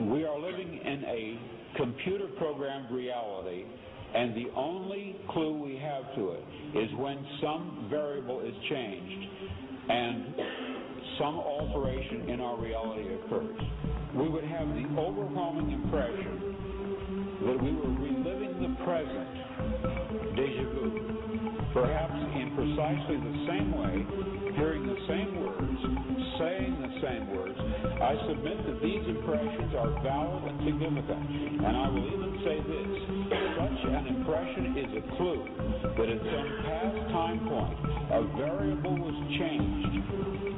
We are living in a computer-programmed reality, and the only clue we have to it is when some variable is changed and some alteration in our reality occurs. We would have the overwhelming impression that we were reliving the present, déjà vu, perhaps in precisely the same way, hearing the same words, saying the same words. I submit that these impressions are valid and significant, and I will even say this: such an impression is a clue that at some past time point a variable was changed,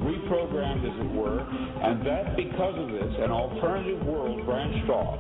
reprogrammed as it were, and that because of this an alternative world branched off.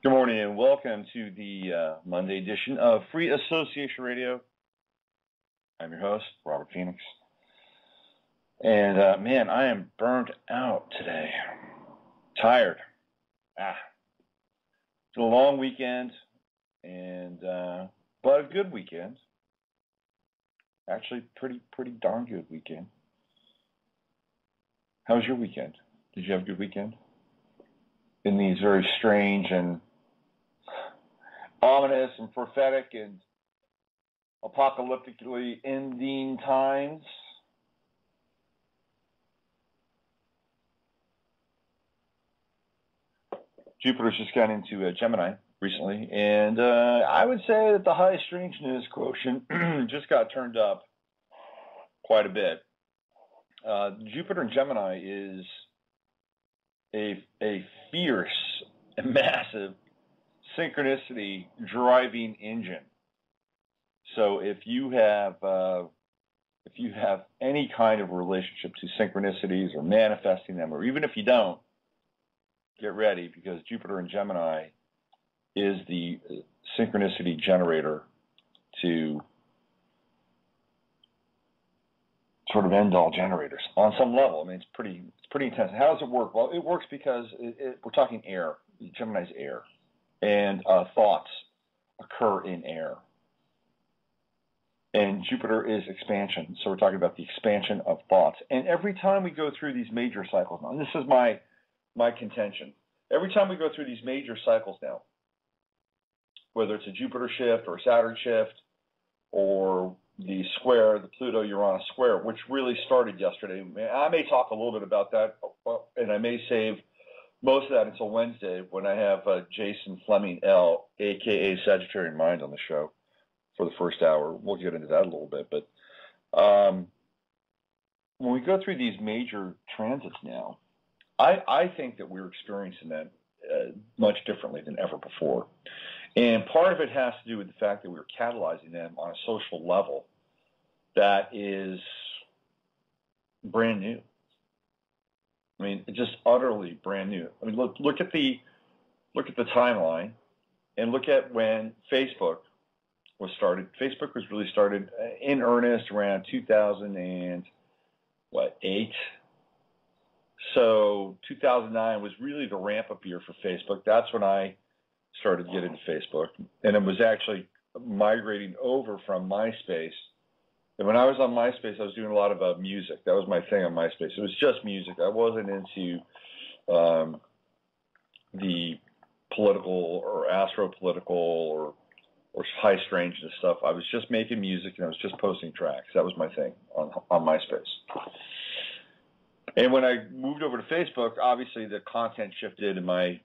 Good morning and welcome to the Monday edition of Free Association Radio. I'm your host, Robert Phoenix. And man, I am burnt out today. Tired. It's a long weekend, and but a good weekend. Actually, pretty darn good weekend. How was your weekend? Did you have a good weekend? In these very strange and ominous and prophetic and apocalyptically ending times. Jupiter's just got into Gemini recently, and I would say that the high strangeness quotient just got turned up quite a bit. Jupiter in Gemini is a fierce and massive synchronicity driving engine. So if you have any kind of relationship to synchronicities or manifesting them, or even if you don't, get ready, because Jupiter in Gemini is the synchronicity generator to sort of end all generators on some level. I mean, it's pretty intense. How does it work? Well, it works because we're talking air. Gemini's air. And thoughts occur in air. And Jupiter is expansion, so we're talking about the expansion of thoughts. And every time we go through these major cycles now, and this is my contention, every time we go through these major cycles now, whether it's a Jupiter shift or a Saturn shift or the square, the Pluto-Uranus square, which really started yesterday. I may talk a little bit about that, and I may save most of that until Wednesday when I have Jason Fleming L, a.k.a. Sagittarian Mind, on the show for the first hour. We'll get into that a little bit. But when we go through these major transits now, I think that we're experiencing that much differently than ever before. And part of it has to do with the fact that we're catalyzing them on a social level that is brand new. I mean, just utterly brand new. I mean, look at the timeline, and look at when Facebook was started. Facebook was really started in earnest around 2008. So 2009 was really the ramp up year for Facebook. That's when I started getting into Facebook, and it was actually migrating over from MySpace. And when I was on MySpace, I was doing a lot of music. That was my thing on MySpace. It was just music. I wasn't into the political or astro-political or high strangeness stuff. I was just making music, and I was just posting tracks. That was my thing on MySpace. And when I moved over to Facebook, obviously the content shifted and my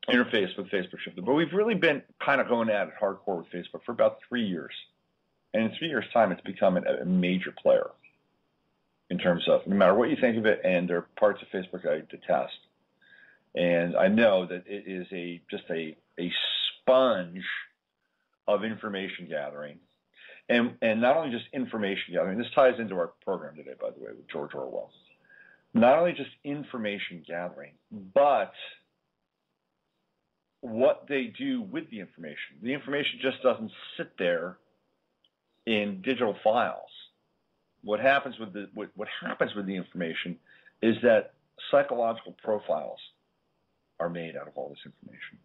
interface with Facebook shifted. But we've really been kind of going at it hardcore with Facebook for about 3 years. And in 3 years' time, it's become a major player in terms of, no matter what you think of it, and there are parts of Facebook I detest. And I know that it is just a sponge of information gathering. And not only just information gathering, this ties into our program today, by the way, with George Orwell. Not only just information gathering, but what they do with the information. The information just doesn't sit there in digital files. What happens with the information is that psychological profiles are made out of all this information.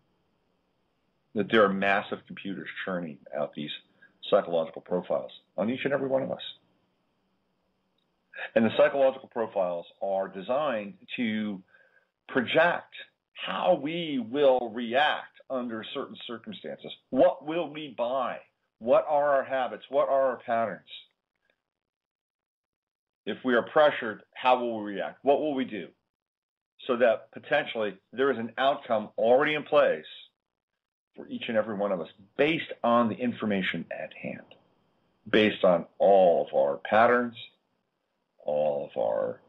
That there are massive computers churning out these psychological profiles on each and every one of us. And the psychological profiles are designed to project how we will react under certain circumstances. What will we buy? What are our habits? What are our patterns? If we are pressured, how will we react? What will we do? So that potentially there is an outcome already in place for each and every one of us based on the information at hand, based on all of our patterns, all of our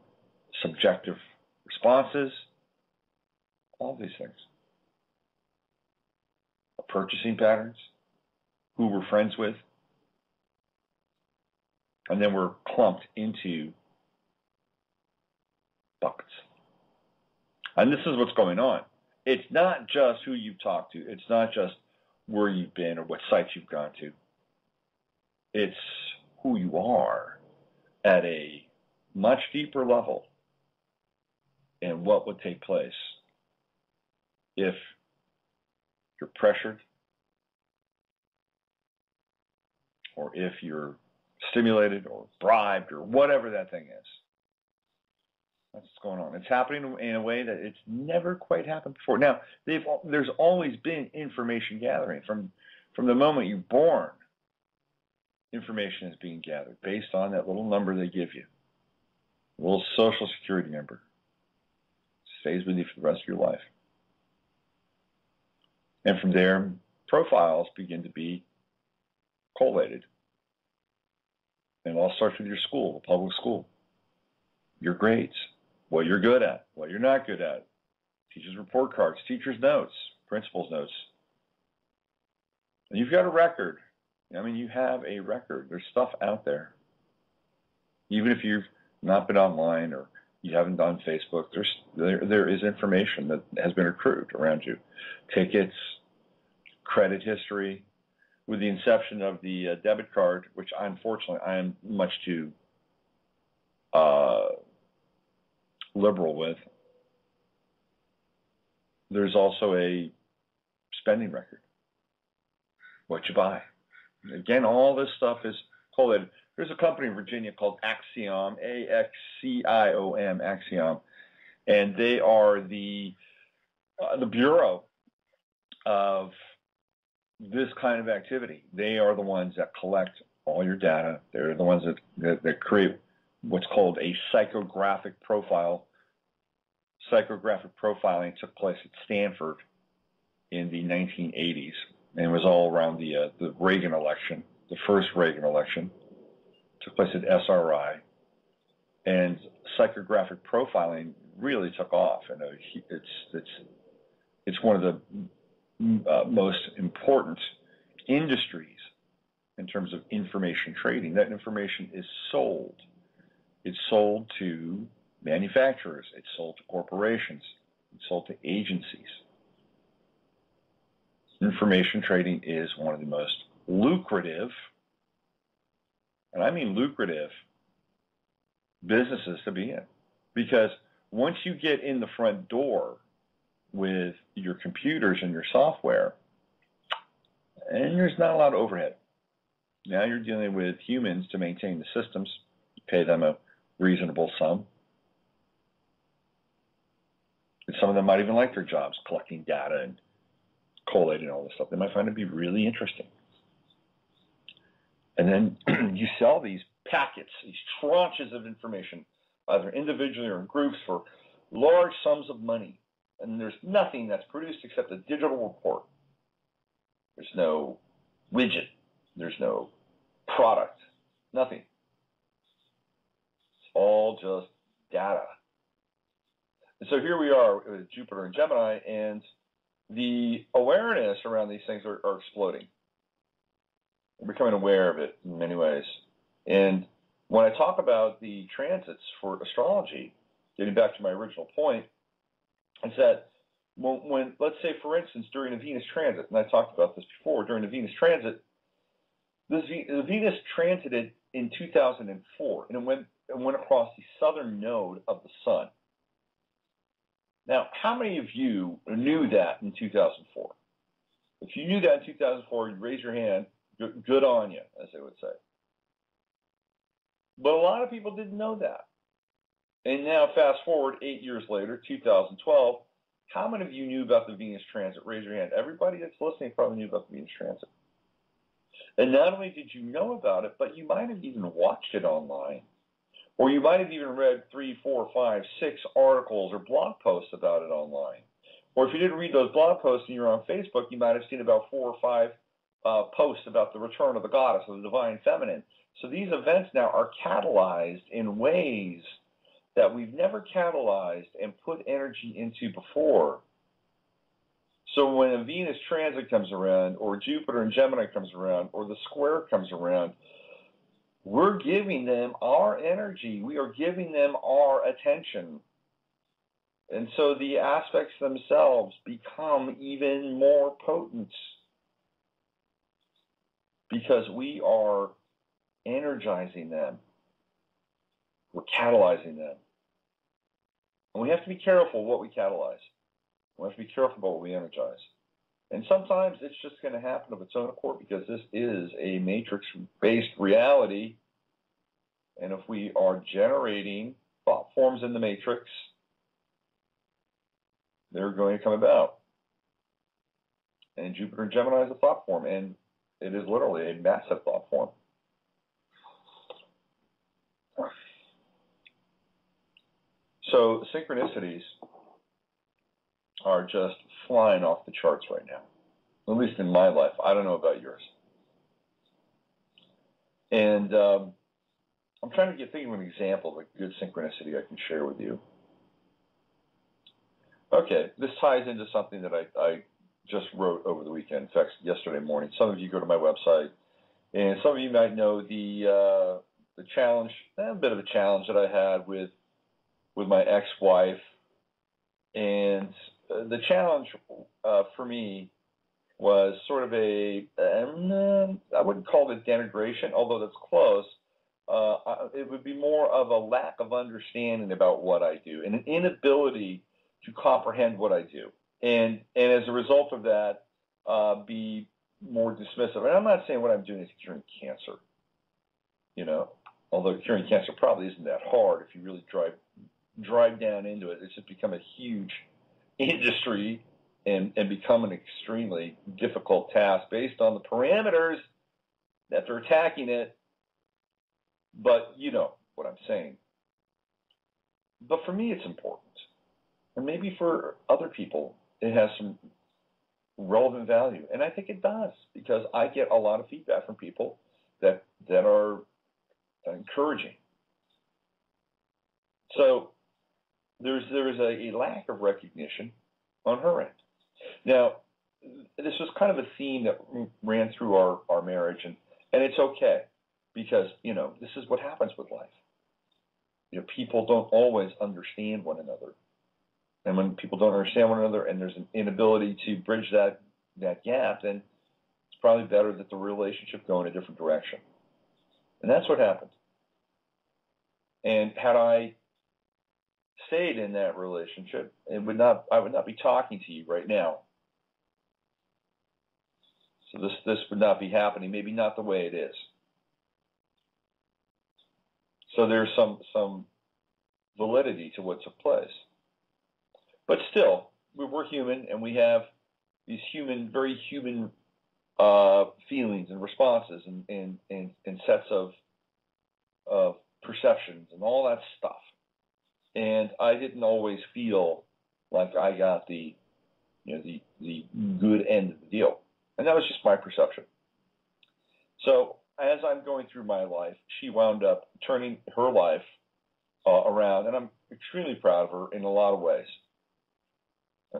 subjective responses, all these things. Our purchasing patterns, who we're friends with, and then we're clumped into buckets. And this is what's going on. It's not just who you've talked to. It's not just where you've been or what sites you've gone to. It's who you are at a much deeper level and what would take place if you're pressured or if you're stimulated or bribed or whatever that thing is. That's what's going on. It's happening in a way that it's never quite happened before. Now, there's always been information gathering. From the moment you're born, information is being gathered based on that little number they give you, a little social security number. It stays with you for the rest of your life. And from there, profiles begin to be collated. And it all starts with your school, the public school. Your grades, what you're good at, what you're not good at, teachers' report cards, teachers' notes, principals' notes. And you've got a record. I mean, you have a record. There's stuff out there. Even if you've not been online or you haven't done Facebook, there is information that has been accrued around you. Tickets, credit history. With the inception of the debit card, which unfortunately I am much too liberal with, there's also a spending record. What you buy. Again, all this stuff is collated. There's a company in Virginia called Axiom, A-X-C-I-O-M, Axiom, and they are the bureau of this kind of activity. They are the ones that collect all your data. They're the ones that create what's called a psychographic profile. Psychographic profiling took place at Stanford in the 1980s, and it was all around the Reagan election, the first Reagan election. It took place at SRI, and psychographic profiling really took off, and it's one of the most important industries in terms of information trading. That information is sold. It's sold to manufacturers. It's sold to corporations. It's sold to agencies. Information trading is one of the most lucrative, and I mean lucrative, businesses to be in. Because once you get in the front door with your computers and your software, and there's not a lot of overhead. Now you're dealing with humans to maintain the systems. You pay them a reasonable sum. And some of them might even like their jobs, collecting data and collating all this stuff. They might find it to be really interesting. And then you sell these packets, these tranches of information either individually or in groups for large sums of money. And there's nothing that's produced except a digital report. There's no widget. There's no product. Nothing. It's all just data. And so here we are with Jupiter and Gemini, and the awareness around these things are exploding. We're becoming aware of it in many ways. And when I talk about the transits for astrology, getting back to my original point, is that when let's say, for instance, during a Venus transit, and I talked about this before, during the Venus transit, the Venus transited in 2004, and it went across the southern node of the Sun. Now, how many of you knew that in 2004? If you knew that in 2004, you'd raise your hand. Good on you, as they would say. But a lot of people didn't know that. And now, fast forward 8 years later, 2012, how many of you knew about the Venus transit? Raise your hand. Everybody that's listening probably knew about the Venus transit. And not only did you know about it, but you might have even watched it online. Or you might have even read 3, 4, 5, 6 articles or blog posts about it online. Or if you didn't read those blog posts and you're on Facebook, you might have seen about 4 or 5 posts about the return of the goddess, of the divine feminine. So these events now are catalyzed in ways that we've never catalyzed and put energy into before. So when a Venus transit comes around, or Jupiter and Gemini comes around, or the square comes around, we're giving them our energy. We are giving them our attention. And so the aspects themselves become even more potent because we are energizing them. We're catalyzing them. And we have to be careful what we catalyze. We have to be careful about what we energize. And sometimes it's just going to happen of its own accord because this is a matrix-based reality. And if we are generating thought forms in the matrix, they're going to come about. And Jupiter and Gemini is a thought form, and it is literally a massive thought form. So synchronicities are just flying off the charts right now, at least in my life. I don't know about yours. And I'm trying to think of an example of a good synchronicity I can share with you. Okay, this ties into something that I just wrote over the weekend. In fact, yesterday morning. Some of you go to my website, and some of you might know the challenge, a bit of a challenge that I had with my ex-wife. And the challenge for me was sort of I wouldn't call it denigration, although that's close. It would be more of a lack of understanding about what I do and an inability to comprehend what I do. And as a result of that, be more dismissive. And I'm not saying what I'm doing is curing cancer, although curing cancer probably isn't that hard if you really drive down into it. It's just become a huge industry and become an extremely difficult task based on the parameters that they're attacking it. But you know what I'm saying. But for me, it's important. And maybe for other people, it has some relevant value. And I think it does, because I get a lot of feedback from people that are encouraging. So there's a lack of recognition on her end. Now, this was kind of a theme that ran through our marriage, and it's okay, because, this is what happens with life. People don't always understand one another. And when people don't understand one another and there's an inability to bridge that gap, then it's probably better that the relationship go in a different direction. And that's what happened. And had I stayed in that relationship, I would not be talking to you right now. So this would not be happening, maybe not the way it is. So there's some validity to what took place. But still, we're human, and we have these very human feelings and responses and sets of perceptions and all that stuff. and I didn't always feel like I got the good end of the deal, and that was just my perception. So as I'm going through my life, she wound up turning her life around, and I'm extremely proud of her in a lot of ways.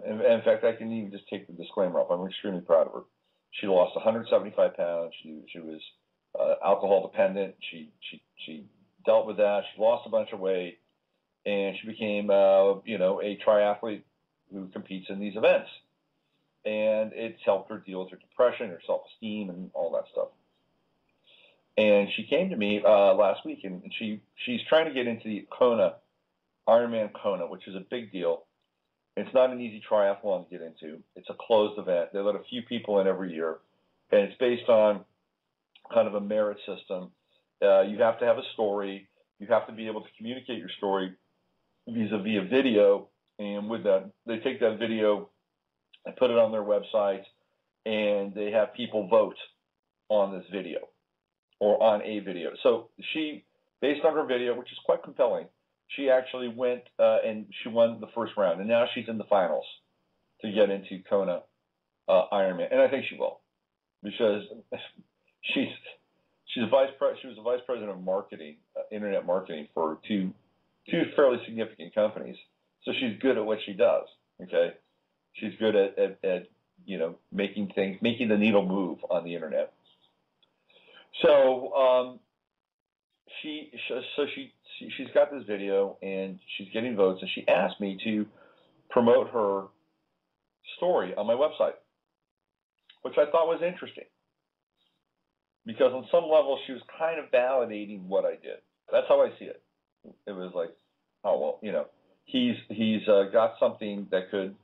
In fact, I can even just take the disclaimer off. I'm extremely proud of her. She lost 175 pounds. She was alcohol dependent. She dealt with that. She lost a bunch of weight, and she became a triathlete who competes in these events. And it's helped her deal with her depression, her self-esteem, and all that stuff. And she came to me last week, and she's trying to get into the Kona, Ironman Kona, which is a big deal. It's not an easy triathlon to get into. It's a closed event. They let a few people in every year, and it's based on kind of a merit system. You have to have a story. You have to be able to communicate your story vis-a-vis a video, and with that, they take that video and put it on their website, and they have people vote on this video or on a video. So she, based on her video, which is quite compelling, she actually went and she won the first round, and now she's in the finals to get into Kona Ironman, and I think she will, because she was a vice president of marketing, internet marketing for two fairly significant companies. So she's good at what she does. Okay, she's good at making the needle move on the internet. So she's got this video, and she's getting votes, and she asked me to promote her story on my website, which I thought was interesting, because on some level she was kind of validating what I did. That's how I see it. It was like, oh, well, he's got something that could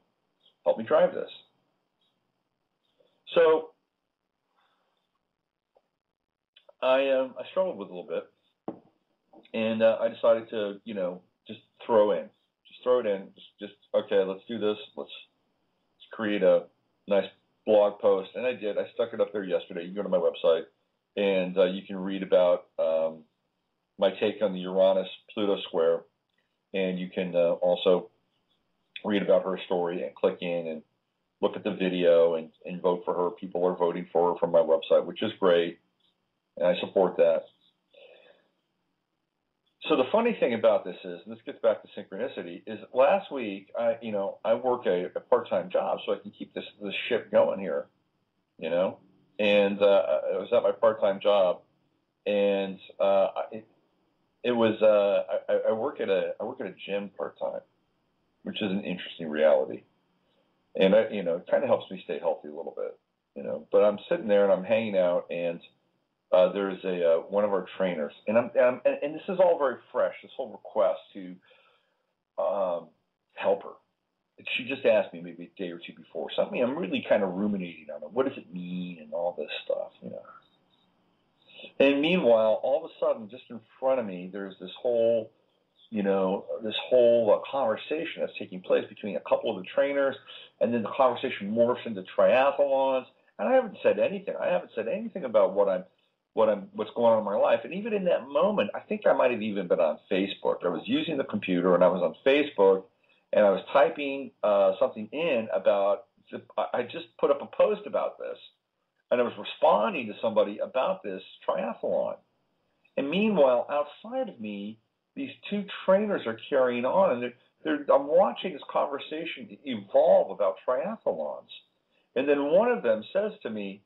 help me drive this. So I struggled with it a little bit, and I decided to, just throw it in. Just okay, let's do this. Let's create a nice blog post, and I did. I stuck it up there yesterday. You can go to my website, and you can read about my take on the Uranus-Pluto square, and you can also read about her story and click in and look at the video and vote for her. People are voting for her from my website, which is great, and I support that. So the funny thing about this is, and this gets back to synchronicity, is last week I work a part-time job so I can keep this ship going here, and I was at my part-time job, and I work at a gym part-time, which is an interesting reality, and it kind of helps me stay healthy a little bit, But I'm sitting there and I'm hanging out, and there's one of our trainers, and and this is all very fresh. This whole request to help her. She just asked me maybe a day or two before something. I'm really kind of ruminating on it. What does it mean and all this stuff, And meanwhile, all of a sudden, just in front of me, there's this whole conversation that's taking place between a couple of the trainers, and then the conversation morphs into triathlons. And I haven't said anything. I haven't said anything about what's going on in my life. And even in that moment, I think I might have even been on Facebook. I was using the computer, and I was on Facebook, and I was typing something in about. I just put up a post about this, and I was responding to somebody about this triathlon. And meanwhile, outside of me, these two trainers are carrying on, and I'm watching this conversation evolve about triathlons. And then one of them says to me,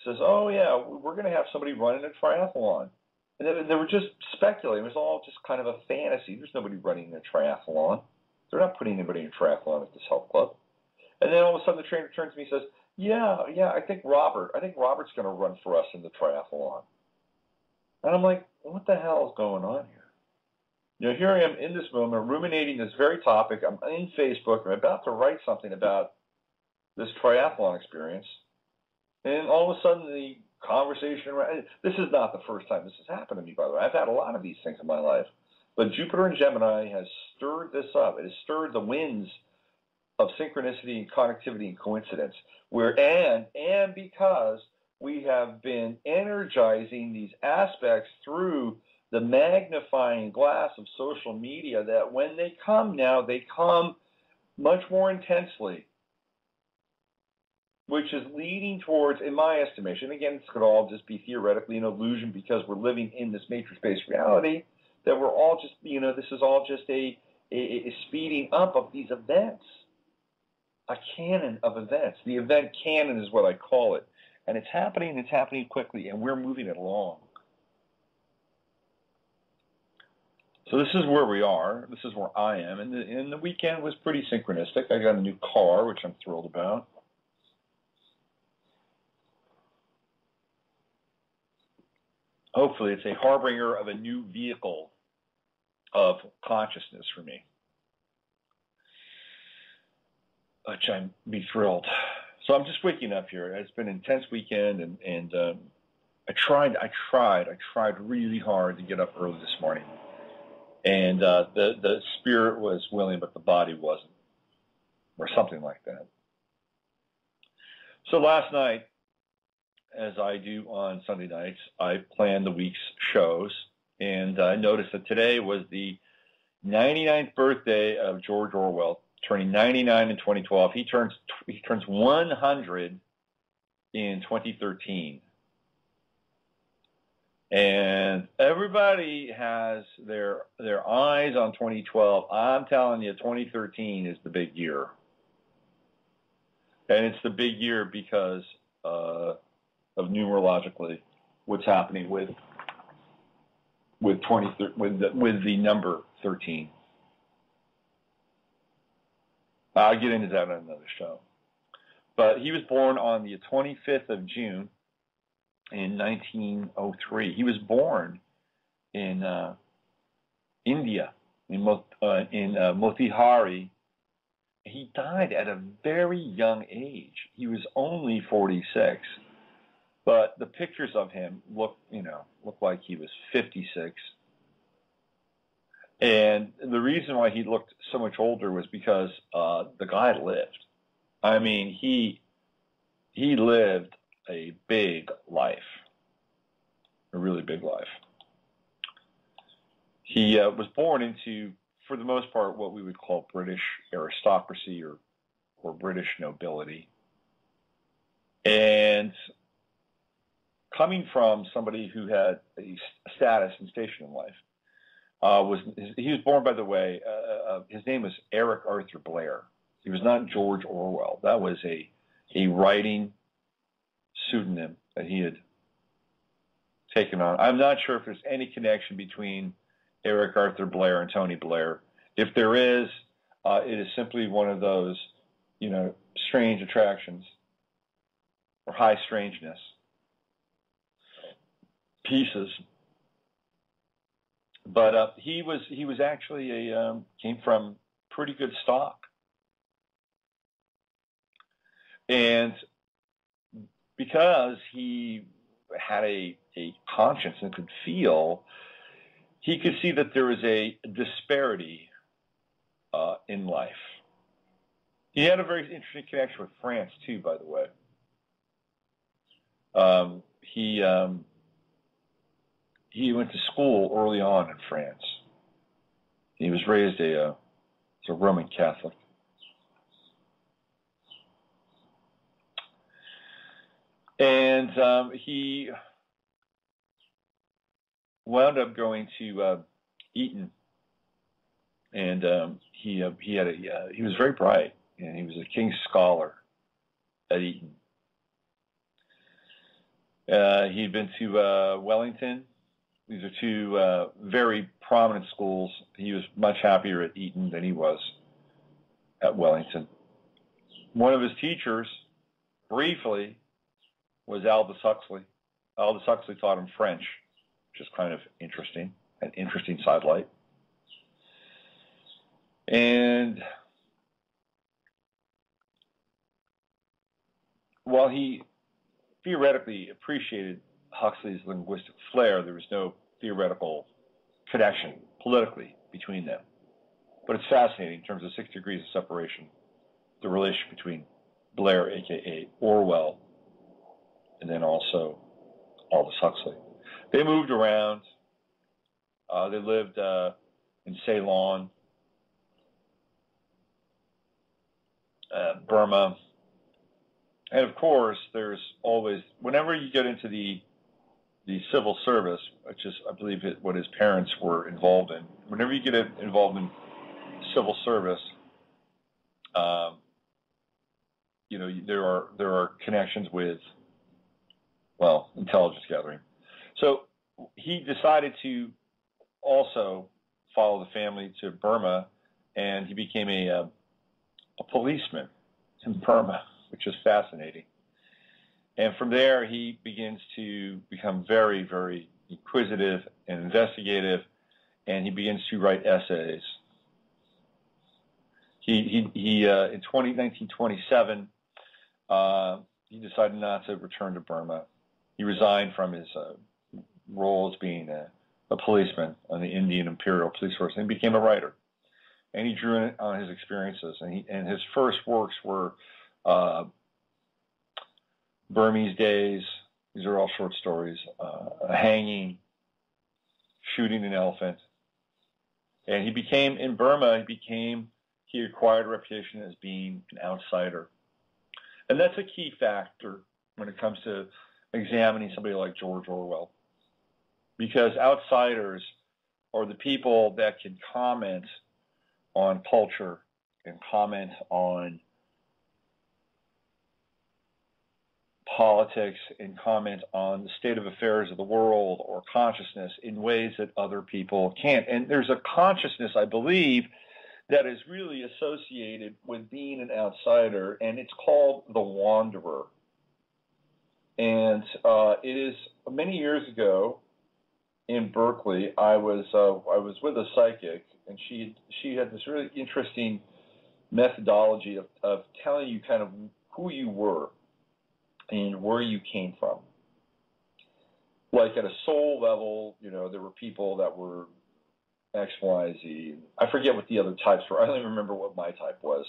oh, yeah, we're going to have somebody running a triathlon. And they were just speculating. It was all just kind of a fantasy. There's nobody running a triathlon. They're not putting anybody in a triathlon at this health club. And then all of a sudden the trainer turns to me and says, yeah, I think Robert's going to run for us in the triathlon. And I'm like, what the hell is going on here? Here I am in this moment, ruminating this very topic. I'm in Facebook. I'm about to write something about this triathlon experience. And all of a sudden the conversation around, this is not the first time this has happened to me, by the way. I've had a lot of these things in my life. But Jupiter and Gemini has stirred this up. It has stirred the winds of synchronicity and connectivity and coincidence. And because we have been energizing these aspects through the magnifying glass of social media, that when they come now, they come much more intensely, which is leading towards, in my estimation, again, this could all just be theoretically an illusion because we're living in this matrix-based reality, that we're all just, this is all just a speeding up of these events, a canon of events. The event canon is what I call it. And it's happening quickly, and we're moving it along. So this is where we are. This is where I am. And the weekend was pretty synchronistic. I got a new car, which I'm thrilled about. Hopefully it's a harbinger of a new vehicle of consciousness for me, which I'd be thrilled. So I'm just waking up here. It's been an intense weekend, and I tried really hard to get up early this morning. And the spirit was willing, but the body wasn't, or something like that. So last night, as I do on Sunday nights, I planned the week's shows, and I noticed that today was the 99th birthday of George Orwell, turning 99 in 2012. He turns 100 in 2013. And everybody has their eyes on 2012. I'm telling you, 2013 is the big year. And it's the big year because of numerologically what's happening with the number 13. I'll get into that on another show. But he was born on the 25th of June in 1903. He was born in India, in Motihari. He died at a very young age. He was only 46. But the pictures of him look like he was 56. And the reason why he looked so much older was because the guy lived. I mean, he lived a big life, a really big life. He was born into, for the most part, what we would call British aristocracy or British nobility. And coming from somebody who had a status and station in life, he was born, by the way, his name was Eric Arthur Blair. He was not George Orwell. That was a writing pseudonym that he had taken on. I'm not sure if there's any connection between Eric Arthur Blair and Tony Blair. If there is, it is simply one of those, strange attractions or high strangeness pieces. But he was actually came from pretty good stock, and because he had a conscience and could feel, he could see that there was a disparity in life. He had a very interesting connection with France too, by the way. He went to school early on in France. He was raised as a Roman Catholic. And he wound up going to Eton, and he was very bright, and he was a King's Scholar at Eton. He'd been to Wellington. These are two very prominent schools. He was much happier at Eton than he was at Wellington. One of his teachers, briefly, was Aldous Huxley. Aldous Huxley taught him French, which is kind of interesting, an interesting sidelight. And while he theoretically appreciated Huxley's linguistic flair, there was no theoretical connection politically between them. But it's fascinating in terms of 6 degrees of separation, the relationship between Blair, a.k.a. Orwell, and then also Aldous Huxley. They moved around. They lived in Ceylon, Burma. And of course, there's always, whenever you get into the civil service, which is, I believe, what his parents were involved in, whenever you get involved in civil service, you know, there are connections with, well, intelligence gathering. So he decided to also follow the family to Burma, and he became a policeman in Burma, which is fascinating. And from there, he begins to become very, very inquisitive and investigative, and he begins to write essays. He in 1927, he decided not to return to Burma. He resigned from his role as being a policeman on the Indian Imperial Police Force and became a writer. And he drew on his experiences. And his first works were Burmese Days. These are all short stories. A hanging, shooting an elephant. And he became, in Burma, he acquired a reputation as being an outsider. And that's a key factor when it comes to examining somebody like George Orwell. Because outsiders are the people that can comment on culture and comment on politics and comment on the state of affairs of the world or consciousness in ways that other people can't. And there's a consciousness, I believe, that is really associated with being an outsider, and it's called the wanderer. And it is many years ago in Berkeley, I was with a psychic, and she had this really interesting methodology of telling you kind of who you were and where you came from. Like at a soul level, you know, there were people that were X, Y, Z. I forget what the other types were. I don't even remember what my type was.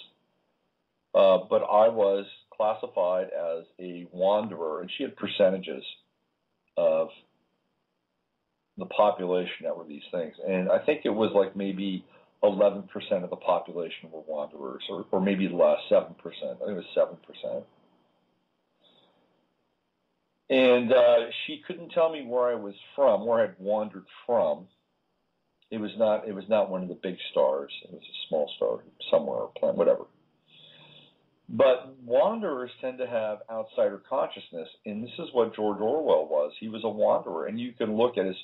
But I was classified as a wanderer, and she had percentages of the population that were these things. And I think it was like maybe 11% of the population were wanderers, or maybe less, 7%. I think it was 7%. And she couldn't tell me where I was from, where I had wandered from. It was not one of the big stars. It was a small star somewhere, or planet, whatever. But wanderers tend to have outsider consciousness, and this is what George Orwell was. He was a wanderer, and you can look at his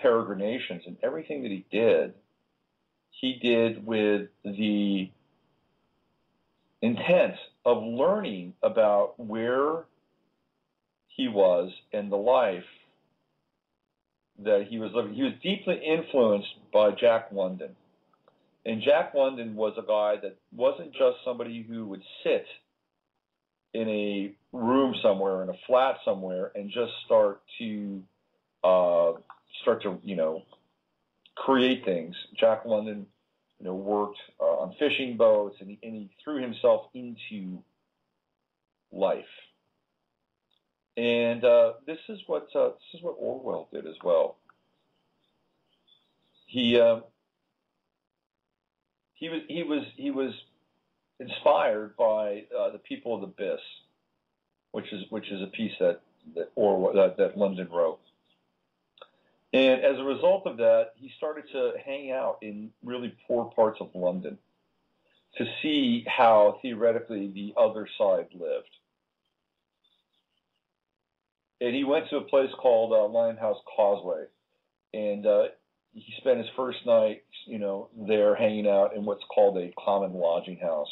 peregrinations and everything that he did with the intent of learning about where he was and the life that he was living. He was deeply influenced by Jack London. And Jack London was a guy that wasn't just somebody who would sit in a room somewhere, in a flat somewhere, and just start to you know, create things. Jack London, you know, worked on fishing boats, and he threw himself into life. And this is what Orwell did as well. He was inspired by The People of the Abyss, which is a piece that London wrote. And as a result of that, he started to hang out in really poor parts of London to see how theoretically the other side lived. And he went to a place called Limehouse Causeway, and he spent his first night, you know, there hanging out in what's called a common lodging house.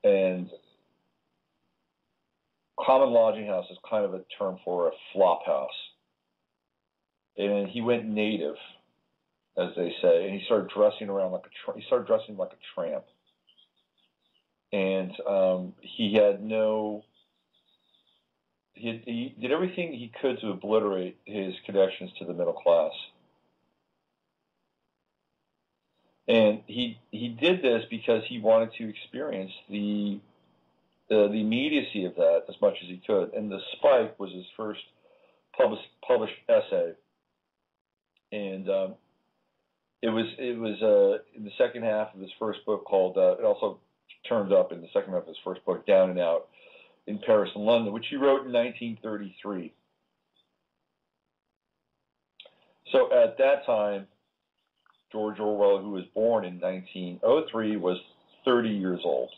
And common lodging house is kind of a term for a flop house. And he went native, as they say, and he started dressing around like he started dressing like a tramp. And he did everything he could to obliterate his connections to the middle class. And he did this because he wanted to experience the immediacy of that as much as he could. And The Spike was his first published essay. And it was in the second half of his first book called, it also turned up in the second half of his first book, Down and Out in Paris and London, which he wrote in 1933. So at that time, George Orwell, who was born in 1903, was 30 years old.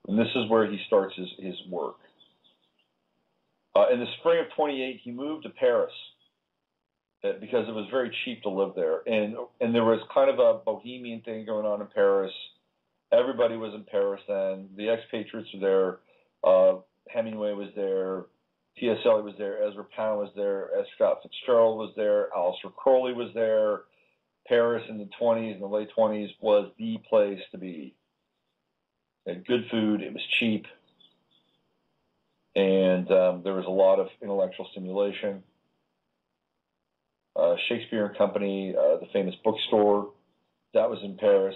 And this is where he starts his work. In the spring of 28, he moved to Paris because it was very cheap to live there. And there was kind of a bohemian thing going on in Paris. Everybody was in Paris then. The expatriates were there. Hemingway was there. T.S. Eliot was there. Ezra Pound was there. S. Scott Fitzgerald was there. Aleister Crowley was there. Paris in the 20s, in the late 20s, was the place to be. It had good food. It was cheap. And there was a lot of intellectual stimulation. Shakespeare and Company, the famous bookstore, that was in Paris.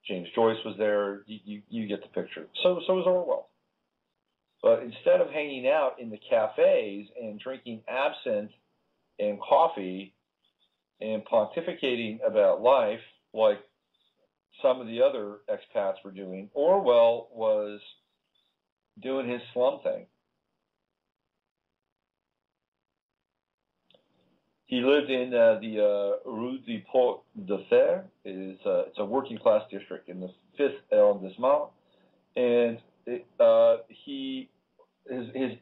James Joyce was there. You get the picture. So was Orwell. But instead of hanging out in the cafes and drinking absinthe and coffee and pontificating about life like some of the other expats were doing, Orwell was doing his slum thing. He lived in the Rue du Port de Fer. It's a working class district in the 5th arrondissement, and his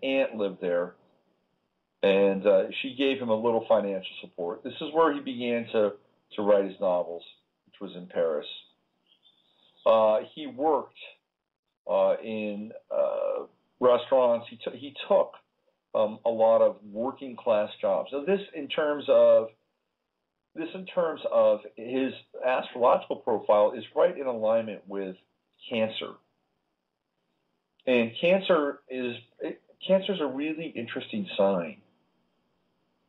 aunt lived there, and she gave him a little financial support. This is where he began to write his novels, which was in Paris. He worked in restaurants. He took a lot of working class jobs. So this in terms of his astrological profile is right in alignment with Cancer. And Cancer's a really interesting sign.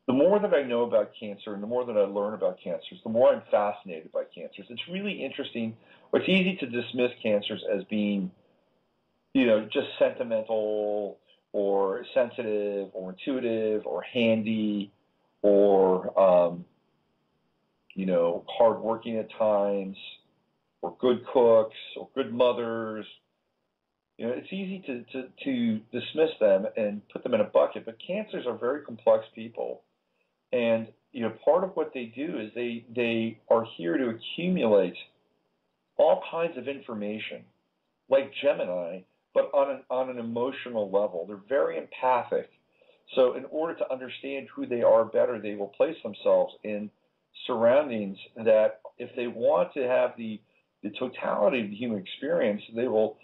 The more that I know about Cancer and the more that I learn about Cancers, the more I'm fascinated by Cancers. It's really interesting. It's easy to dismiss Cancers as being, just sentimental or sensitive or intuitive or handy or, hardworking at times or good cooks or good mothers. It's easy to dismiss them and put them in a bucket, but Cancers are very complex people. And, part of what they do is they are here to accumulate all kinds of information, like Gemini, but on an emotional level. They're very empathic. So in order to understand who they are better, they will place themselves in surroundings that, if they want to have the totality of the human experience, they will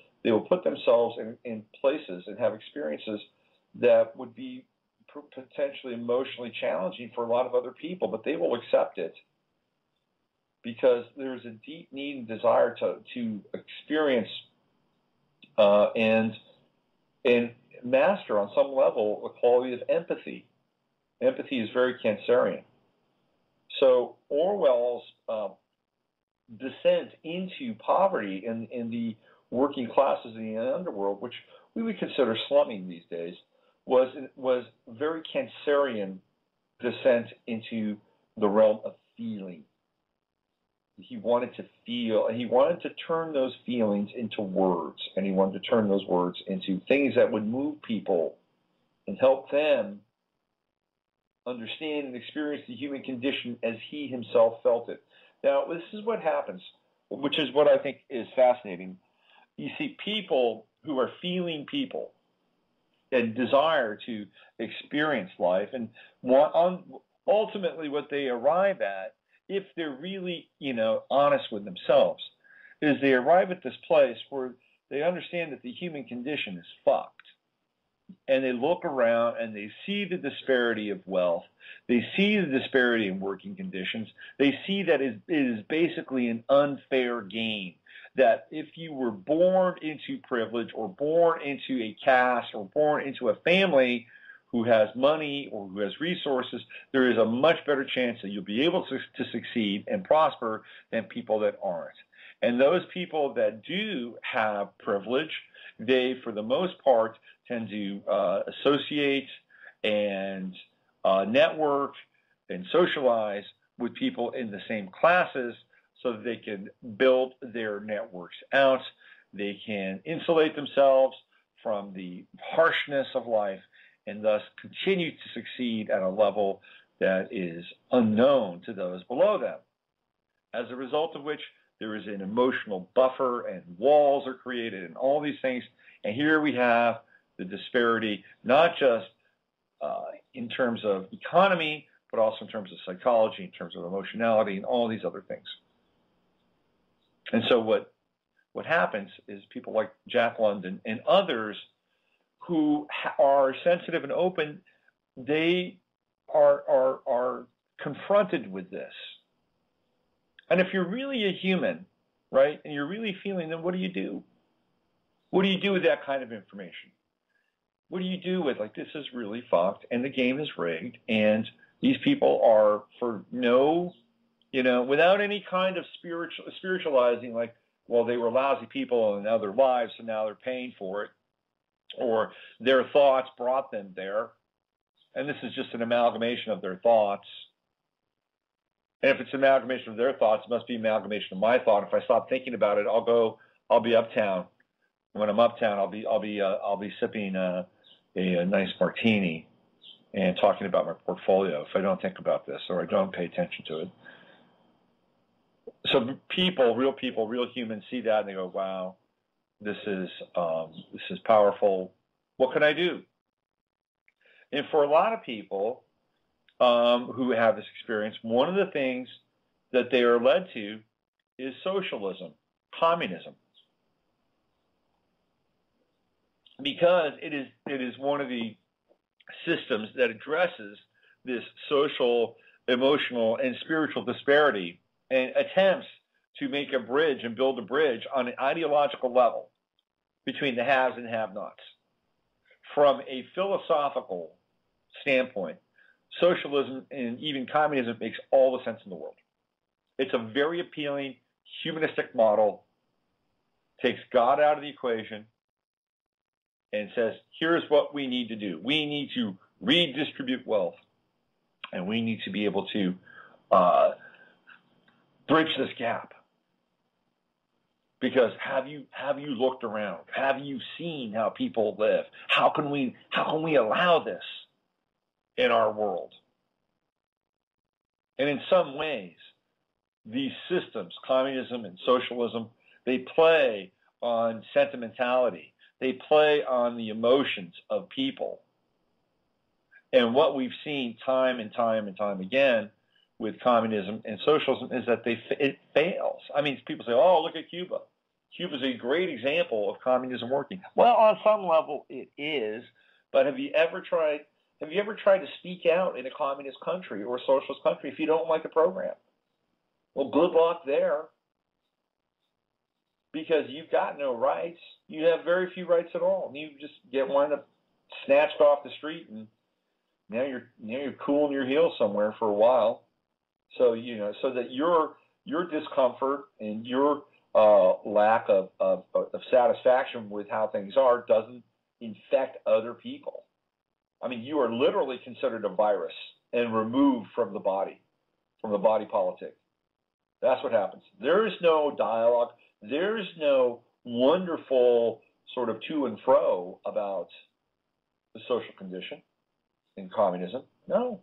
put themselves in places and have experiences that would be potentially emotionally challenging for a lot of other people, but they will accept it because there's a deep need and desire to experience and master on some level the quality of empathy. Empathy is very Cancerian. So Orwell's descent into poverty in the working classes in the underworld, which we would consider slumming these days, was very Cancerian descent into the realm of feeling. He wanted to feel, and he wanted to turn those feelings into words, and he wanted to turn those words into things that would move people and help them understand and experience the human condition as he himself felt it. Now, this is what happens, which is what I think is fascinating. You see people who are feeling people and desire to experience life, and ultimately what they arrive at, if they're really, honest with themselves, is they arrive at this place where they understand that the human condition is fucked. And they look around and they see the disparity of wealth. They see the disparity in working conditions. They see that it is basically an unfair game. That if you were born into privilege or born into a caste or born into a family who has money or who has resources, there is a much better chance that you'll be able to succeed and prosper than people that aren't. And those people that do have privilege, they, for the most part, tend to associate and network and socialize with people in the same classes so that they can build their networks out. They can insulate themselves from the harshness of life and thus continue to succeed at a level that is unknown to those below them. As a result of which, there is an emotional buffer and walls are created and all these things. And here we have the disparity, not just in terms of economy, but also in terms of psychology, in terms of emotionality, and all these other things. And so what happens is people like Jack London and others who are sensitive and open, they are confronted with this. And if you're really a human, right, and you're really feeling, then what do you do? What do you do with that kind of information? What do you do with, like, this is really fucked, and the game is rigged, and these people are for no, without any kind of spiritualizing, like, well, they were lousy people in other lives, so now they're paying for it, or their thoughts brought them there, and this is just an amalgamation of their thoughts. And if it's an amalgamation of their thoughts, it must be an amalgamation of my thought. If I stop thinking about it, I'll be uptown. When I'm uptown, I'll be sipping a nice martini and talking about my portfolio if I don't think about this or I don't pay attention to it. So real humans see that and they go, wow, this is powerful. What can I do? And for a lot of people who have this experience, one of the things that they are led to is socialism, communism. Because it is one of the systems that addresses this social, emotional, and spiritual disparity and attempts to make a bridge and build a bridge on an ideological level between the haves and have-nots. From a philosophical standpoint, socialism and even communism makes all the sense in the world. It's a very appealing humanistic model, takes God out of the equation, and says, here's what we need to do. We need to redistribute wealth, and we need to be able to bridge this gap. Because have you looked around? Have you seen how people live? How can we allow this in our world? And in some ways, these systems, communism and socialism, they play on sentimentality. They play on the emotions of people. And what we've seen time and time and time again with communism and socialism is that it fails. I mean, people say, oh, look at Cuba. Cuba's a great example of communism working. Well, on some level it is, but have you ever tried to speak out in a communist country or a socialist country if you don't like the program? Well, good luck there. Because you've got no rights. You have very few rights at all. And you just wind up snatched off the street, and now you're cooling your heels somewhere for a while. So so that your discomfort and your lack of satisfaction with how things are doesn't infect other people. I mean, you are literally considered a virus and removed from the body politic. That's what happens. There is no dialogue. There's no wonderful sort of to and fro about the social condition in communism. No.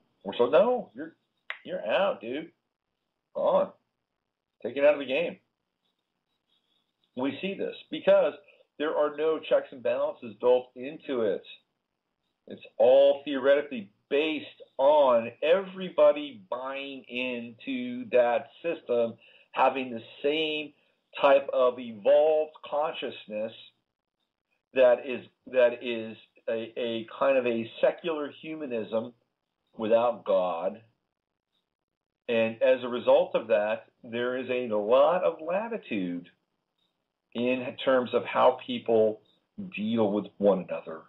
You're out, dude. Go on. Take it out of the game. We see this because there are no checks and balances built into it. It's all theoretically based on everybody buying into that system, having the same type of evolved consciousness that is a kind of a secular humanism without God. And as a result of that, there is a lot of latitude in terms of how people deal with one another.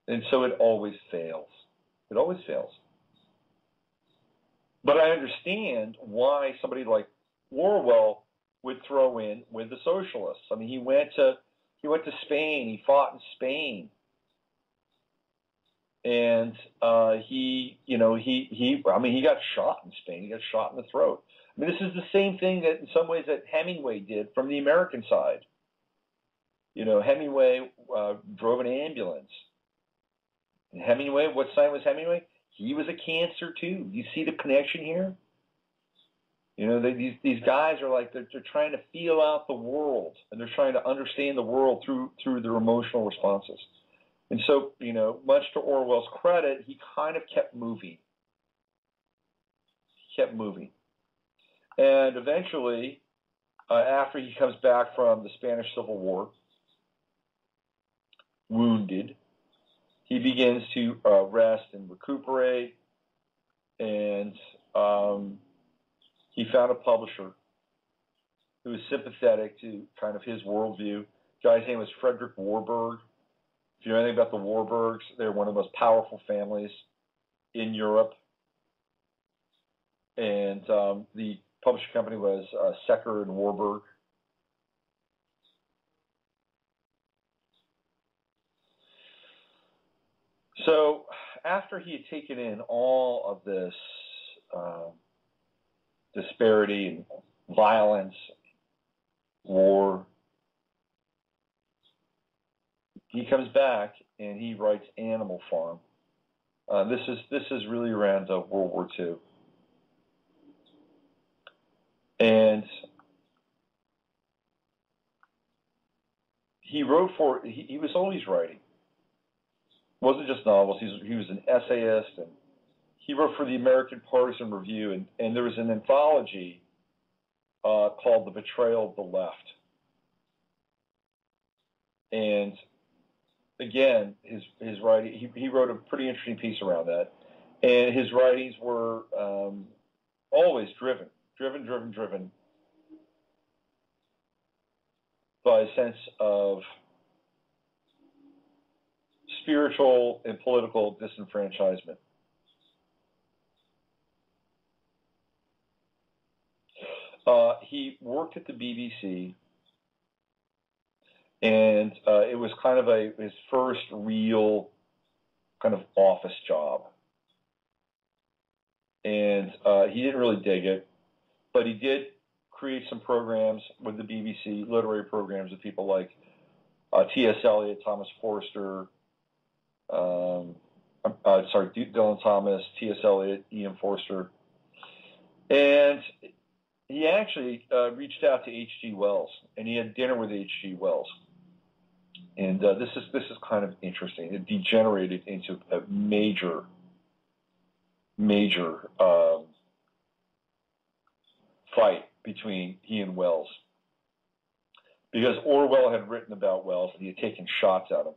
And so it always fails. It always fails. But I understand why somebody like Orwell would throw in with the socialists. I mean, he went to Spain. He fought in Spain. And he got shot in Spain. He got shot in the throat. I mean, this is the same thing that in some ways that Hemingway did from the American side. Hemingway drove an ambulance. And Hemingway, what sign was Hemingway? He was a cancer too. You see the connection here? These guys are like they're trying to feel out the world, and they're trying to understand the world through their emotional responses. And so, much to Orwell's credit, he kind of kept moving. And eventually, after he comes back from the Spanish Civil War, wounded, he begins to rest and recuperate, and he found a publisher who was sympathetic to kind of his worldview. The guy's name was Frederick Warburg. If you know anything about the Warburgs, they're one of the most powerful families in Europe. And the publishing company was Secker and Warburg. So after he had taken in all of this disparity and violence, war, he comes back and he writes Animal Farm. This is really around World War II, and he wrote he was always writing. It wasn't just novels. He was an essayist, and he wrote for the American Partisan Review, and there was an anthology called The Betrayal of the Left. And again, his writing, he wrote a pretty interesting piece around that. And his writings were always driven by a sense of spiritual and political disenfranchisement. He worked at the BBC, and it was kind of his first real kind of office job. And he didn't really dig it, but he did create some programs with the BBC, literary programs with people like T.S. Eliot, Thomas Forster, Dylan Thomas, T.S. Eliot, E.M. Forster. And he actually reached out to H.G. Wells, and he had dinner with H.G. Wells. And this is kind of interesting. It degenerated into a major fight between he and Wells, because Orwell had written about Wells and he had taken shots at him,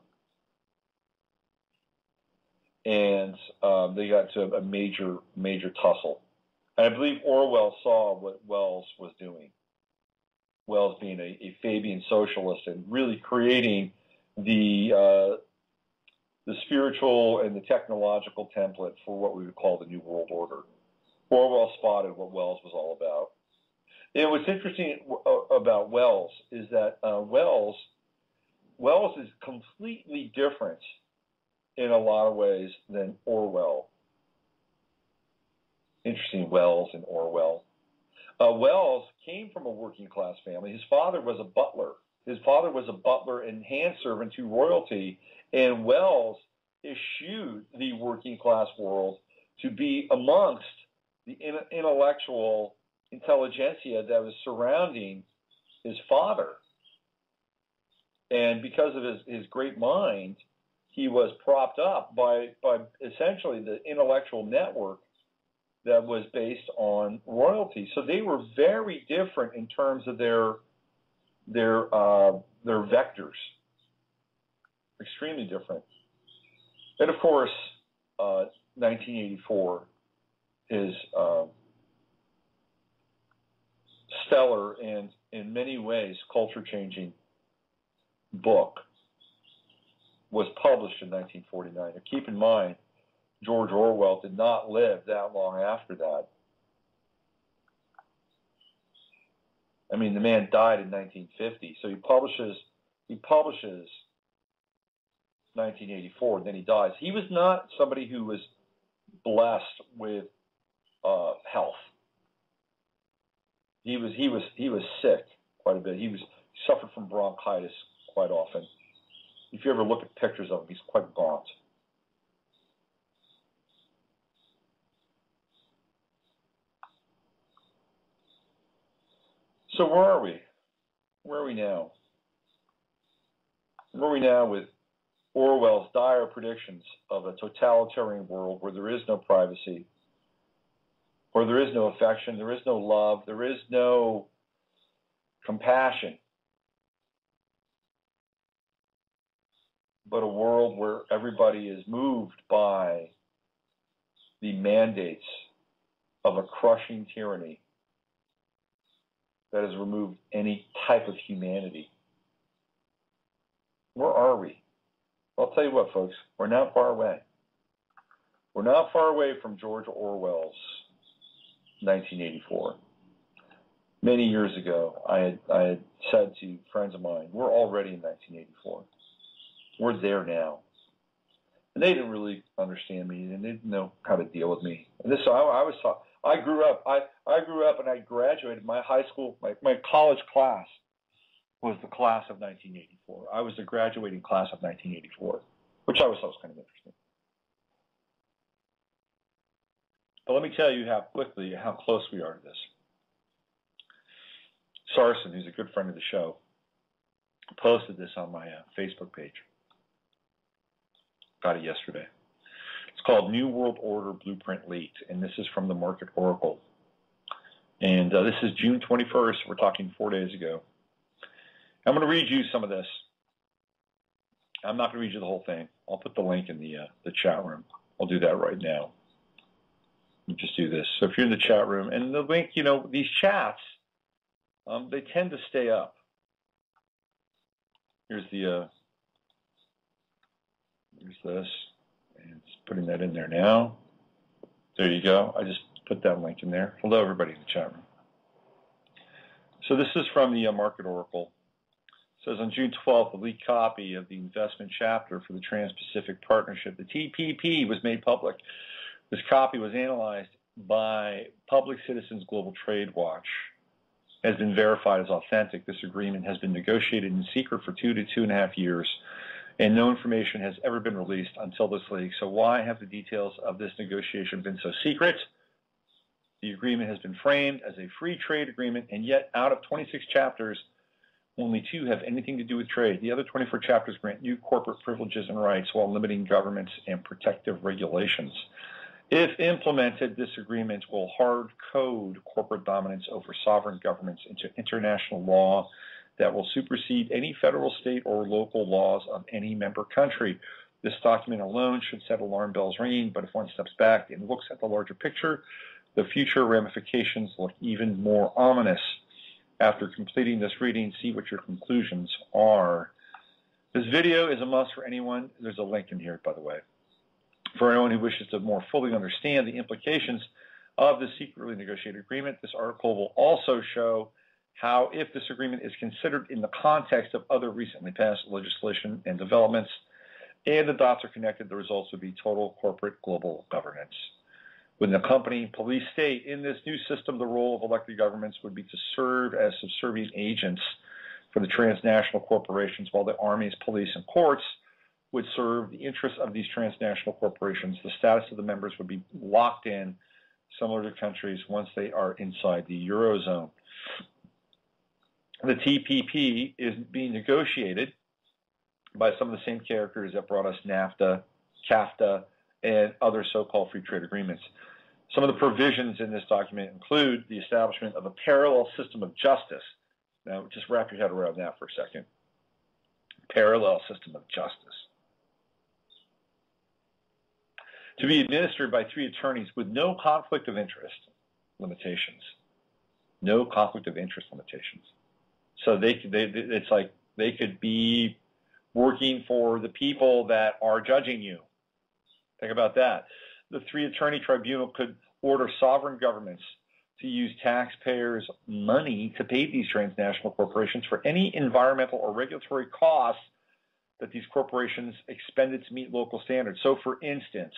and they got into a major tussle. And I believe Orwell saw what Wells was doing. Wells being a Fabian socialist and really creating the spiritual and the technological template for what we would call the New World Order. Orwell spotted what Wells was all about. And what's interesting about Wells is that Wells is completely different in a lot of ways than Orwell. Interesting, Wells and Orwell. Wells came from a working class family. His father was a butler. His father was a butler and hand servant to royalty, and Wells eschewed the working class world to be amongst the intellectual intelligentsia that was surrounding his father. And because of his great mind, he was propped up by essentially the intellectual network that was based on royalty. So they were very different in terms of their vectors. Extremely different. And of course, 1984, his stellar and in many ways culture-changing book was published in 1949. Now, keep in mind, George Orwell did not live that long after that. I mean, the man died in 1950, so he publishes 1984, and then he dies. He was not somebody who was blessed with health. He was sick quite a bit. He suffered from bronchitis quite often. If you ever look at pictures of him, he's quite gaunt. So where are we? Where are we now? Where are we now with Orwell's dire predictions of a totalitarian world where there is no privacy, where there is no affection, there is no love, there is no compassion, but a world where everybody is moved by the mandates of a crushing tyranny that has removed any type of humanity? Where are we? I'll tell you what, folks, we're not far away. We're not far away from George Orwell's 1984. Many years ago, I had said to friends of mine, we're already in 1984. We're there now. And they didn't really understand me, and they didn't know how to deal with me. And this, I grew up and I graduated. My high school, my college class was the class of 1984. I was the graduating class of 1984, which I was kind of interesting. But let me tell you how close we are to this. Sarson, who's a good friend of the show, posted this on my Facebook page. Got it yesterday. It's called New World Order Blueprint Leaked, and this is from the Market Oracle. And this is June 21st. We're talking 4 days ago. I'm going to read you some of this. I'm not going to read you the whole thing. I'll put the link in the chat room. I'll do that right now. Just do this. So if you're in the chat room, and the link, these chats, they tend to stay up. Here's this, and it's putting that in there now. There you go. I just put that link in there. Hello, everybody in the chat room. So this is from the Market Oracle. It says on June 12th, a leaked copy of the investment chapter for the Trans-Pacific Partnership, the TPP, was made public. This copy was analyzed by Public Citizens Global Trade Watch, has been verified as authentic. This agreement has been negotiated in secret for 2 to 2.5 years, and no information has ever been released until this leak. So why have the details of this negotiation been so secret? The agreement has been framed as a free trade agreement, and yet out of 26 chapters, only 2 have anything to do with trade. The other 24 chapters grant new corporate privileges and rights while limiting governments and protective regulations. If implemented, this agreement will hard code corporate dominance over sovereign governments into international law that will supersede any federal, state, or local laws of any member country. This document alone should set alarm bells ringing, but if one steps back and looks at the larger picture, the future ramifications look even more ominous. After completing this reading, see what your conclusions are. This video is a must for anyone. There's a link in here, by the way. For anyone who wishes to more fully understand the implications of the secretly negotiated agreement, this article will also show how, if this agreement is considered in the context of other recently passed legislation and developments, and the dots are connected, the results would be total corporate global governance. When the company, police, state, in this new system, the role of elected governments would be to serve as subservient agents for the transnational corporations, while the armies, police, and courts would serve the interests of these transnational corporations. The status of the members would be locked in, similar to countries once they are inside the Eurozone. The TPP is being negotiated by some of the same characters that brought us NAFTA, CAFTA, and other so-called free trade agreements. Some of the provisions in this document include the establishment of a parallel system of justice. Now, just wrap your head around that for a second. Parallel system of justice. To be administered by 3 attorneys with no conflict of interest limitations. No conflict of interest limitations. So it's like they could be working for the people that are judging you. Think about that. The 3-attorney tribunal could order sovereign governments to use taxpayers' money to pay these transnational corporations for any environmental or regulatory costs that these corporations expended to meet local standards. So for instance,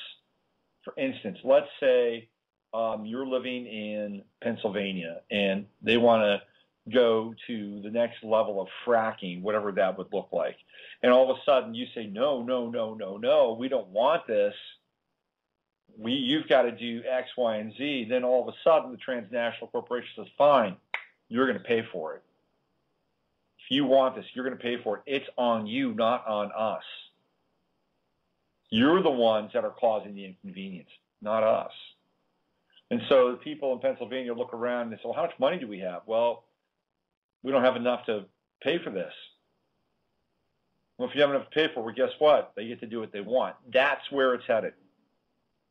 let's say you're living in Pennsylvania and they want to go to the next level of fracking, whatever that would look like. And all of a sudden you say, no, we don't want this. You've got to do X, Y, and Z. Then all of a sudden the transnational corporation says, fine, you're going to pay for it. If you want this, you're going to pay for it. It's on you, not on us. You're the ones that are causing the inconvenience, not us. And so the people in Pennsylvania look around and they say, well, how much money do we have? Well, we don't have enough to pay for this. Well, if you have enough to pay for it, well, guess what? They get to do what they want. That's where it's headed.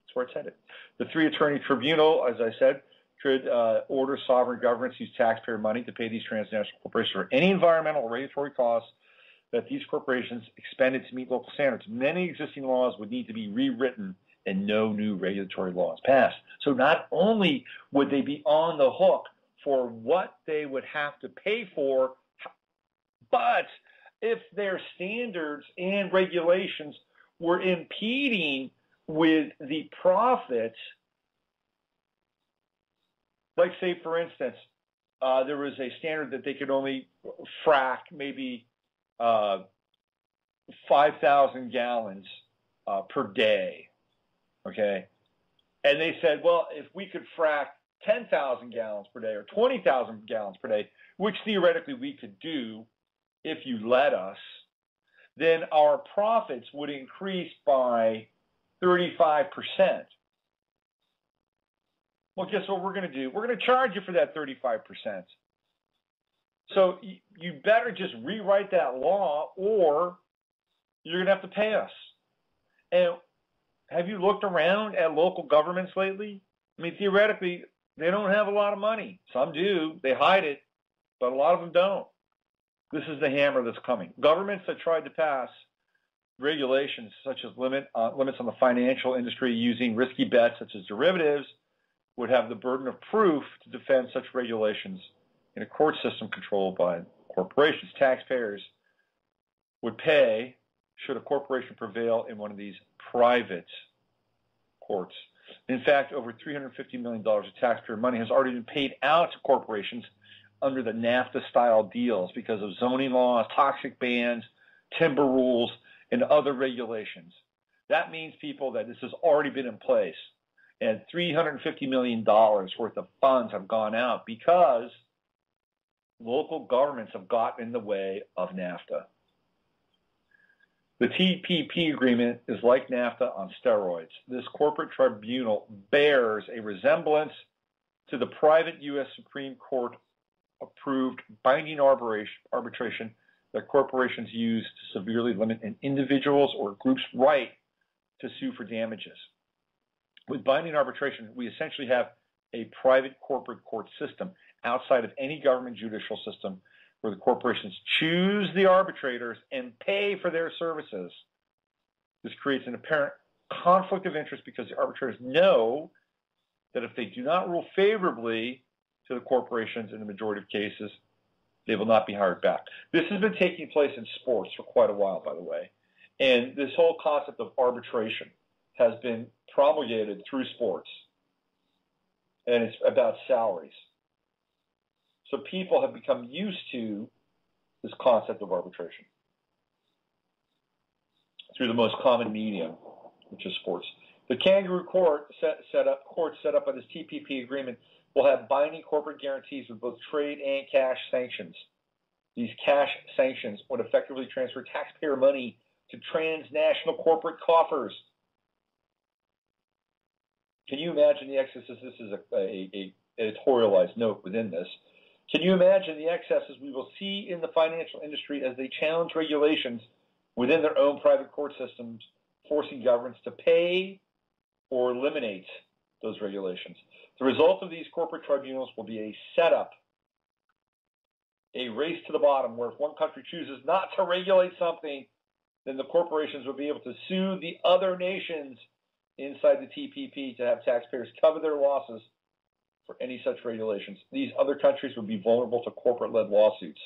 That's where it's headed. The three-attorney tribunal, as I said, could order sovereign governments use taxpayer money to pay these transnational corporations for any environmental or regulatory costs that these corporations expended to meet local standards. Many existing laws would need to be rewritten and no new regulatory laws passed. So not only would they be on the hook for what they would have to pay for, but if their standards and regulations were impeding with the profits, like say for instance, there was a standard that they could only frack maybe 5,000 gallons per day, okay? And they said, well, if we could frack 10,000 gallons per day or 20,000 gallons per day, which theoretically we could do if you let us, then our profits would increase by 35%. Well, guess what we're going to do? We're going to charge you for that 35%. So you better just rewrite that law or you're going to have to pay us. And have you looked around at local governments lately? I mean, theoretically, they don't have a lot of money. Some do. They hide it, but a lot of them don't. This is the hammer that's coming. Governments that tried to pass regulations such as limits on the financial industry using risky bets such as derivatives would have the burden of proof to defend such regulations in a court system controlled by corporations. Taxpayers would pay should a corporation prevail in one of these private courts. In fact, over $350 million of taxpayer money has already been paid out to corporations under the NAFTA-style deals because of zoning laws, toxic bans, timber rules, and other regulations. That means, people, that this has already been in place. And $350 million worth of funds have gone out because local governments have gotten in the way of NAFTA. The TPP agreement is like NAFTA on steroids. This corporate tribunal bears a resemblance to the private U.S. Supreme Court approved binding arbitration that corporations use to severely limit an individual's or group's right to sue for damages. With binding arbitration, we essentially have a private corporate court system outside of any government judicial system where the corporations choose the arbitrators and pay for their services. This creates an apparent conflict of interest because the arbitrators know that if they do not rule favorably to the corporations in the majority of cases, they will not be hired back. This has been taking place in sports for quite a while, by the way. And this whole concept of arbitration has been promulgated through sports. And it's about salaries. So people have become used to this concept of arbitration through the most common medium, which is sports. The kangaroo court set up by this TPP agreement will have binding corporate guarantees with both trade and cash sanctions. These cash sanctions would effectively transfer taxpayer money to transnational corporate coffers. Can you imagine the excesses? This is a editorialized note within this. Can you imagine the excesses we will see in the financial industry as they challenge regulations within their own private court systems, forcing governments to pay or eliminate those regulations? The result of these corporate tribunals will be a setup, a race to the bottom, where if one country chooses not to regulate something, then the corporations will be able to sue the other nations inside the TPP to have taxpayers cover their losses for any such regulations. These other countries would be vulnerable to corporate-led lawsuits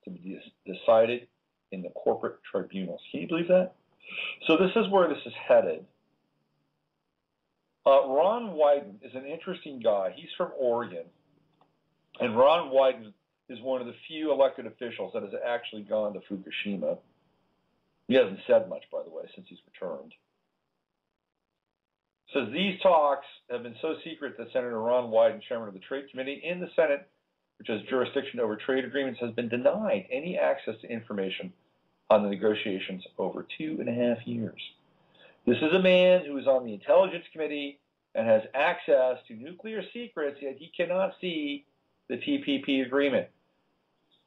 to be decided in the corporate tribunals. Can you believe that? So this is where this is headed. Ron Wyden is an interesting guy. He's from Oregon. And Ron Wyden is one of the few elected officials that has actually gone to Fukushima. He hasn't said much, by the way, since he's returned. Says these talks have been so secret that Senator Ron Wyden, chairman of the Trade Committee in the Senate, which has jurisdiction over trade agreements, has been denied any access to information on the negotiations over 2.5 years. This is a man who is on the Intelligence Committee and has access to nuclear secrets, yet he cannot see the TPP agreement.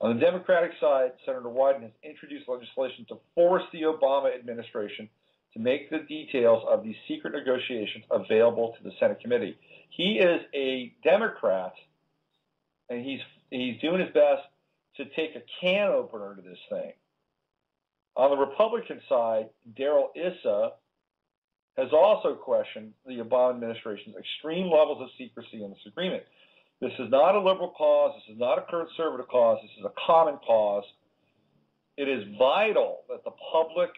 On the Democratic side, Senator Wyden has introduced legislation to force the Obama administration to make the details of these secret negotiations available to the Senate committee. He is a Democrat, and he's doing his best to take a can opener to this thing. On the Republican side, Darrell Issa has also questioned the Obama administration's extreme levels of secrecy in this agreement. This is not a liberal cause. This is not a conservative cause. This is a common cause. It is vital that the public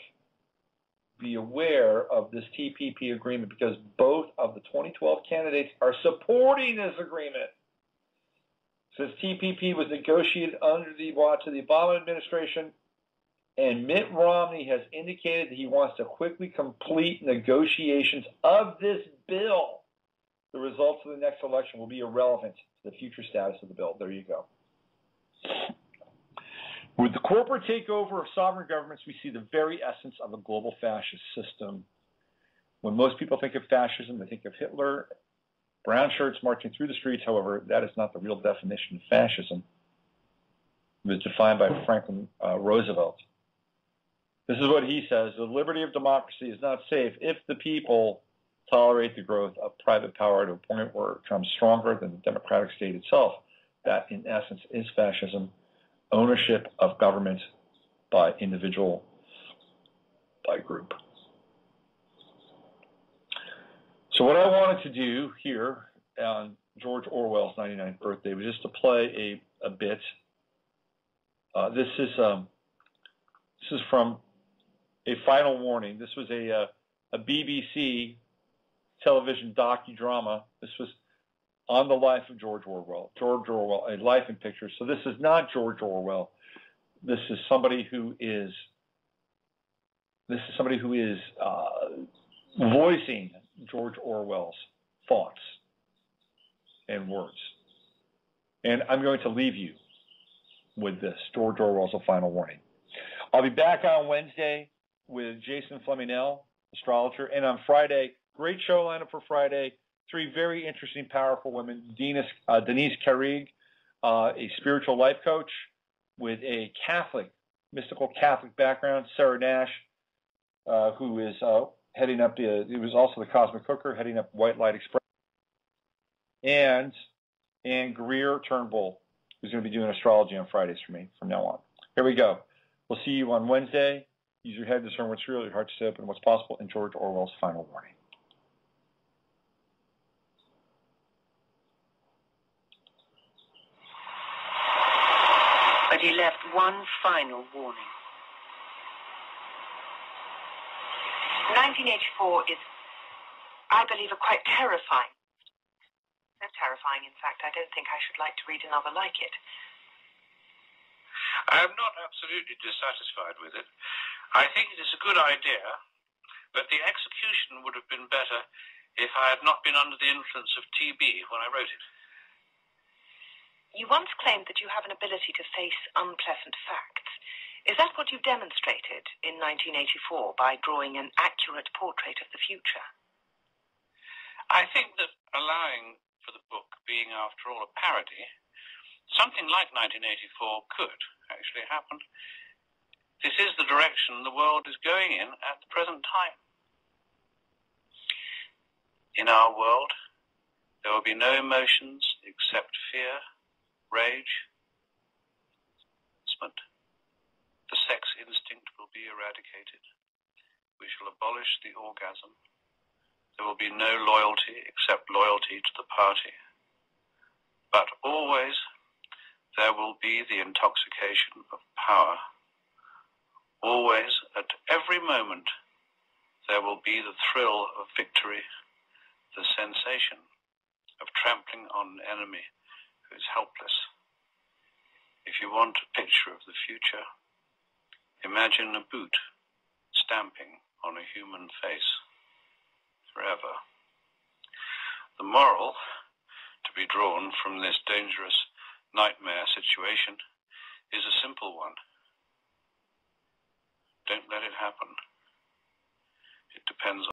be aware of this TPP agreement because both of the 2012 candidates are supporting this agreement. Since TPP was negotiated under the watch of the Obama administration, and Mitt Romney has indicated that he wants to quickly complete negotiations of this bill, the results of the next election will be irrelevant to the future status of the bill. There you go. With the corporate takeover of sovereign governments, we see the very essence of a global fascist system. When most people think of fascism, they think of Hitler, brown shirts marching through the streets. However, that is not the real definition of fascism. It was defined by Franklin Roosevelt. This is what he says: the liberty of democracy is not safe if the people tolerate the growth of private power to a point where it becomes stronger than the democratic state itself. That, in essence, is fascism. Ownership of government by individual, by group. So what I wanted to do here on George Orwell's 99th birthday was just to play a bit. This is from a final warning. This was a BBC television docudrama. This was on the life of George Orwell. George Orwell, a life in pictures. So this is not George Orwell. This is somebody who is voicing George Orwell's thoughts and words. And I'm going to leave you with this. George Orwell's a final warning. I'll be back on Wednesday with Jason Fleminel, astrologer, and on Friday, great show lineup for Friday. 3 very interesting, powerful women. Denise Carrig, a spiritual life coach with a Catholic, mystical Catholic background. Sarah Nash, who is heading up he was also the Cosmic Hooker, heading up White Light Express. And Greer Turnbull, who's going to be doing astrology on Fridays for me from now on. Here we go. We'll see you on Wednesday. Use your head to discern what's real, your heart to stay open, what's possible, and George Orwell's final warning. But he left one final warning. 1984 is, I believe, a quite terrifying. So terrifying, in fact, I don't think I should like to read another like it. I am not absolutely dissatisfied with it. I think it is a good idea, but the execution would have been better if I had not been under the influence of TB when I wrote it. You once claimed that you have an ability to face unpleasant facts. Is that what you've demonstrated in 1984 by drawing an accurate portrait of the future? I think that allowing for the book being, after all, a parody, something like 1984 could actually happen. This is the direction the world is going in at the present time. In our world, there will be no emotions except fear, rage, harassment. The sex instinct will be eradicated. We shall abolish the orgasm. There will be no loyalty except loyalty to the party. But always there will be the intoxication of power, Always, at every moment, there will be the thrill of victory, the sensation of trampling on an enemy who is helpless. If you want a picture of the future, imagine a boot stamping on a human face forever. The moral to be drawn from this dangerous nightmare situation is a simple one. Don't let it happen. It depends